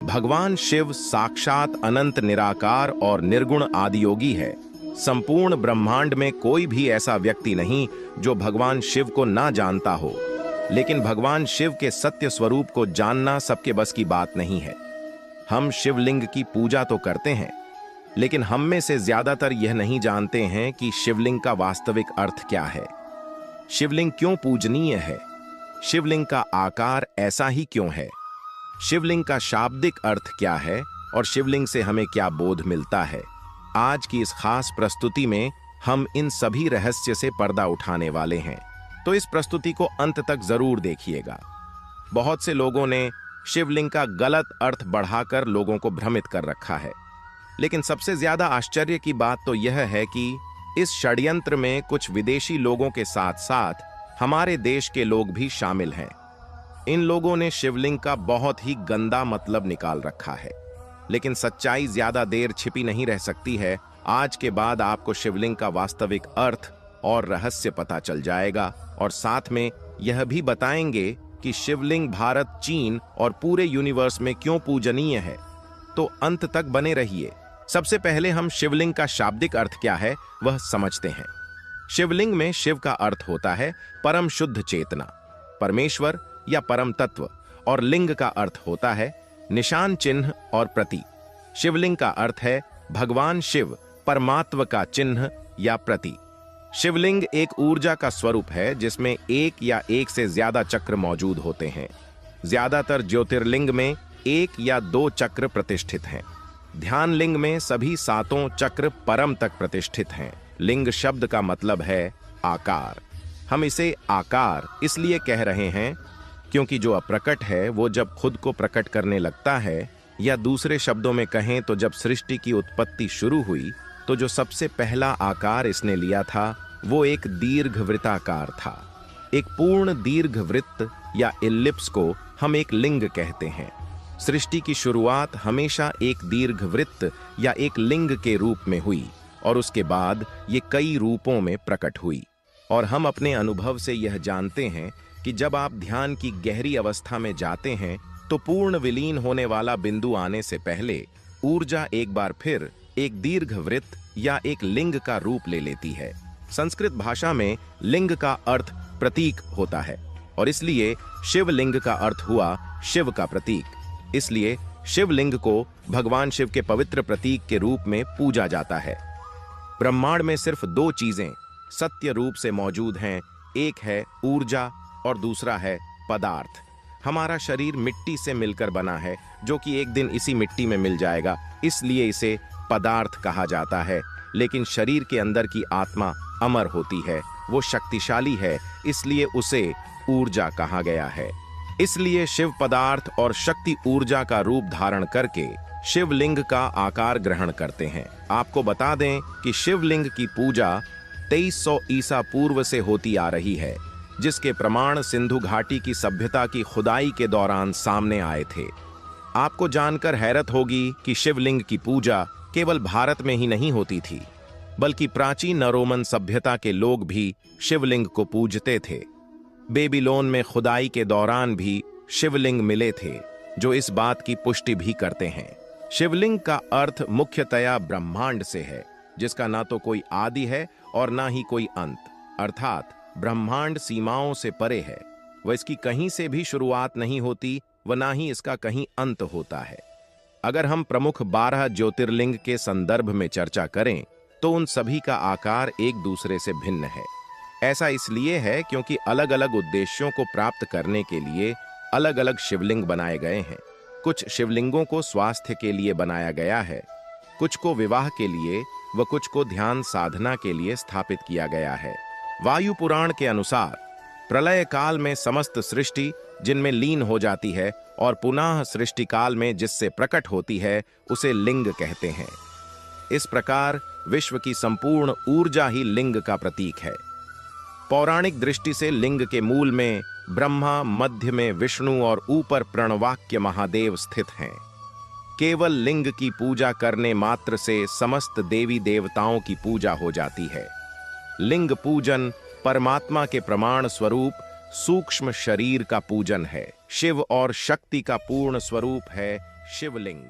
भगवान शिव साक्षात अनंत निराकार और निर्गुण आदियोगी है। संपूर्ण ब्रह्मांड में कोई भी ऐसा व्यक्ति नहीं जो भगवान शिव को ना जानता हो, लेकिन भगवान शिव के सत्य स्वरूप को जानना सबके बस की बात नहीं है। हम शिवलिंग की पूजा तो करते हैं, लेकिन हम में से ज्यादातर यह नहीं जानते हैं कि शिवलिंग का वास्तविक अर्थ क्या है। शिवलिंग क्यों पूजनीय है? शिवलिंग का आकार ऐसा ही क्यों है? शिवलिंग का शाब्दिक अर्थ क्या है और शिवलिंग से हमें क्या बोध मिलता है? आज की इस खास प्रस्तुति में हम इन सभी रहस्य से पर्दा उठाने वाले हैं, तो इस प्रस्तुति को अंत तक जरूर देखिएगा। बहुत से लोगों ने शिवलिंग का गलत अर्थ बढ़ाकर लोगों को भ्रमित कर रखा है, लेकिन सबसे ज्यादा आश्चर्य की बात तो यह है कि इस षड्यंत्र में कुछ विदेशी लोगों के साथ साथ हमारे देश के लोग भी शामिल हैं। इन लोगों ने शिवलिंग का बहुत ही गंदा मतलब निकाल रखा है, लेकिन सच्चाई ज्यादा देर छिपी नहीं रह सकती है। आज के बाद आपको शिवलिंग का वास्तविक अर्थ और रहस्य पता चल जाएगा, और साथ में यह भी बताएंगे कि शिवलिंग भारत, चीन और पूरे यूनिवर्स में क्यों पूजनीय है। तो अंत तक बने रहिए। सबसे पहले हम शिवलिंग का शाब्दिक अर्थ क्या है वह समझते हैं। शिवलिंग में शिव का अर्थ होता है परम शुद्ध चेतना, परमेश्वर या परम तत्व, और लिंग का अर्थ होता है निशान, चिन्ह और प्रतीक। शिवलिंग का अर्थ है भगवान शिव, परमात्मा का चिन्ह या प्रतीक। शिवलिंग एक ऊर्जा का स्वरूप है जिसमें एक या एक से ज्यादा चक्र मौजूद होते हैं। ज्यादातर ज्योतिर्लिंग में एक या दो चक्र प्रतिष्ठित हैं। ध्यान लिंग में सभी सातों चक्र परम तक प्रतिष्ठित हैं। लिंग शब्द का मतलब है आकार। हम इसे आकार इसलिए कह रहे हैं क्योंकि जो अप्रकट है वो जब खुद को प्रकट करने लगता है, या दूसरे शब्दों में कहें तो जब सृष्टि की उत्पत्ति शुरू हुई तो जो सबसे पहला आकार इसने लिया था वो एक दीर्घवृत्ताकार था। एक पूर्ण दीर्घवृत्त या इलिप्स को हम एक लिंग कहते हैं। सृष्टि की शुरुआत हमेशा एक दीर्घवृत्त या एक लिंग के रूप में हुई, और उसके बाद ये कई रूपों में प्रकट हुई। और हम अपने अनुभव से यह जानते हैं कि जब आप ध्यान की गहरी अवस्था में जाते हैं तो पूर्ण विलीन होने वाला बिंदु आने से पहले ऊर्जा एक बार फिर एक दीर्घवृत्त या एक लिंग का रूप ले लेती है। संस्कृत भाषा में लिंग का अर्थ प्रतीक होता है, और इसलिए शिवलिंग का अर्थ हुआ शिव का प्रतीक। इसलिए शिवलिंग को भगवान शिव के पवित्र प्रतीक के रूप में पूजा जाता है। ब्रह्मांड में सिर्फ दो चीजें सत्य रूप से मौजूद हैं, एक है ऊर्जा और दूसरा है पदार्थ। हमारा शरीर मिट्टी से मिलकर बना है, जो कि एक दिन इसी मिट्टी में मिल जाएगा, इसलिए इसे पदार्थ कहा जाता है। लेकिन शरीर के अंदर की आत्मा अमर होती है, वो शक्तिशाली है, इसलिए उसे ऊर्जा कहा गया है। इसलिए शिव पदार्थ और शक्ति ऊर्जा का रूप धारण करके शिवलिंग का आकार ग्रहण करते हैं। आपको बता दें कि शिवलिंग की पूजा 2300 ईसा पूर्व से होती आ रही है, जिसके प्रमाण सिंधु घाटी की सभ्यता की खुदाई के दौरान सामने आए थे। आपको जानकर हैरत होगी कि शिवलिंग की पूजा केवल भारत में ही नहीं होती थी, बल्कि प्राचीन रोमन सभ्यता के लोग भी शिवलिंग को पूजते थे। बेबीलोन में खुदाई के दौरान भी शिवलिंग मिले थे, जो इस बात की पुष्टि भी करते हैं। शिवलिंग का अर्थ मुख्यतया ब्रह्मांड से है, जिसका ना तो कोई आदि है और ना ही कोई अंत, अर्थात ब्रह्मांड सीमाओं से परे है। वह इसकी कहीं से भी शुरुआत नहीं होती, व ना ही इसका कहीं अंत होता है। अगर हम प्रमुख 12 ज्योतिर्लिंग के संदर्भ में चर्चा करें तो उन सभी का आकार एक दूसरे से भिन्न है। ऐसा इसलिए है क्योंकि अलग अलग उद्देश्यों को प्राप्त करने के लिए अलग अलग शिवलिंग बनाए गए हैं। कुछ शिवलिंगों को स्वास्थ्य के लिए बनाया गया है, कुछ को विवाह के लिए व कुछ को ध्यान साधना के लिए स्थापित किया गया है। वायु पुराण के अनुसार प्रलय काल में समस्त सृष्टि जिनमें लीन हो जाती है और पुनः सृष्टि काल में जिससे प्रकट होती है उसे लिंग कहते हैं। इस प्रकार विश्व की संपूर्ण ऊर्जा ही लिंग का प्रतीक है। पौराणिक दृष्टि से लिंग के मूल में ब्रह्मा, मध्य में विष्णु और ऊपर प्रणवाक्य महादेव स्थित हैं। केवल लिंग की पूजा करने मात्र से समस्त देवी देवताओं की पूजा हो जाती है। लिंग पूजन परमात्मा के प्रमाण स्वरूप सूक्ष्म शरीर का पूजन है। शिव और शक्ति का पूर्ण स्वरूप है शिवलिंग।